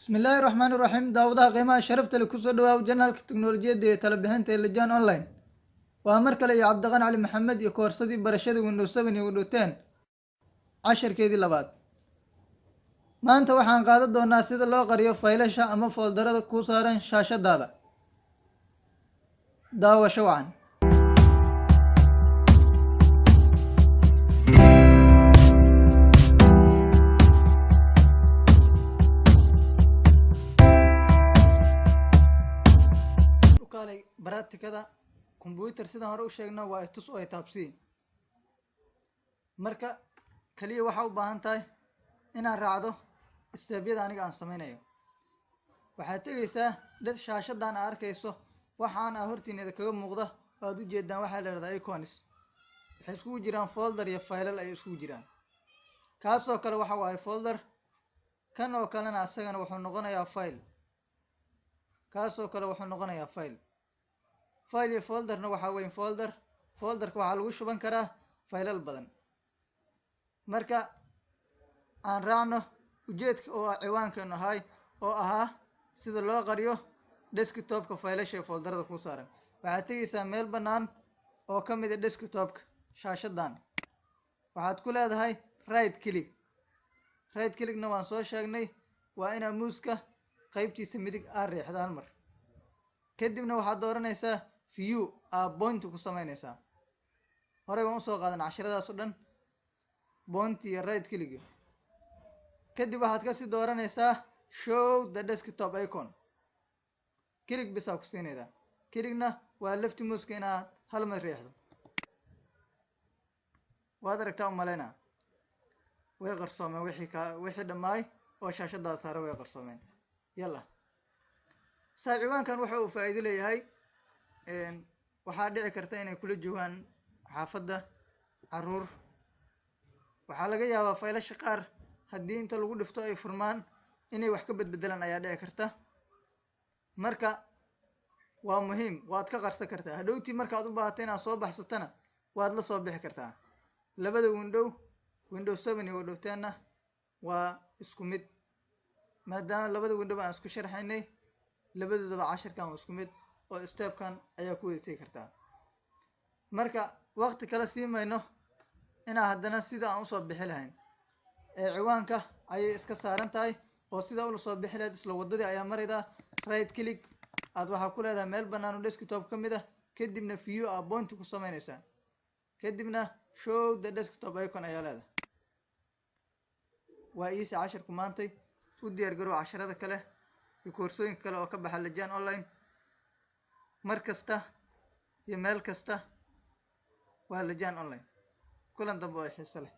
بسم الله الرحمن الرحيم داوودها qiimaha sharafta leh kusoo dhawaaw janaalka tiknoolajiyadda iyo talo bixinta ee lajaan online waa mar kale iyo cabdiqan cali maxamed iyo koorsadii barashada windows 7 iyo windows 10 casharkeedii labaad maanta waxaan qaadan doonaa sida loo qariyo faylasha ama fooldarada ku saaran shaashadaada daawasho wacan baraatikada computer sidaan hore u sheegna waa itus oo taabsiin marka kaliya waxa u baahan tahay inaad raacdo steebyada aniga aan sameynayo waxaad tegaysaa dad shaashadan aad arkayso waxaan hortiinada kaga muuqda aad u jeedaan waxa la yiraahdaa icons waxay isku jiraan folder iyo file ay isku jiraan kaasoo kale waxa waaye folder kan oo kalena asagana wuxuu noqonayaa file kaasoo kale wuxuu noqonayaa file iyo folderna waxa weyn folderka waxaa lagu shuban karaa faylal badan marka aan raacno ujeedka oo ciwaankeenu ahay oo ahaa sida loo qariyo desktopka faylasha folderada ku saaran waxaad tegaysaa meel bannaan oo ka mid ah desktopka shaashadan waxaad ku leedahay right clickna waan soo sheegnay waa inaad muuska qaybtiisa midig aad riixdo hal mar kadibna waxaad dooranaysaa view point ku sameynaysaa horey waan usoo qaadan casharadaas oo dhan point iyo right click kadib waxaad kasii dooranaysaa show the desktop icon click bisa ku siinaysaa clickna waa left mouse inaad hal mar riixdo waad aragtaa umaleynaa way qarsoomeen wixii dhammaay oo shaashadaas saaran way qarsoomeen yalla ciwaankan waxa uu faa'iido leeyahay waxaa dhici karta inay kula joogaan xaafadda caruur waxaa laga yaabaa faylasha qaar haddii inta lagu dhifto ay furmaan inay wax ka bedbedelaan ayaa dhici karta marka waa muhiim waad ka qarsan kartaa hadhowtii markaad u baahato inaad soo baxsatana waad la soo bixi kartaa labada windows 7 iyo windows 10 waa isku mid maadaama labada window aan isku sharxaynay labadoodaba casharkan waa isku mid oo stepkan ayaa ku wada tegi kartaa marka waqti kale sii mayno inaa haddana sida aan usoo bixi lahayn ciwaanka ayay iska saaran tahay oo sida ula soo bixi lahayd isla wadadii ayaa maraydaa right click aad waxaa ku leedahay meel bannaan oo desktop ka mid ah kadibna view point ku sameynaysaa kadibna show the desktop icon ayaa leedahay waa iisi casharku maantay u diyaar garow casharada kale iyo koorsooyinka kale oo ka baxa lajaan online mar kasta iyo meel kasta waa lajaan online kulan dambe oo xiiso leh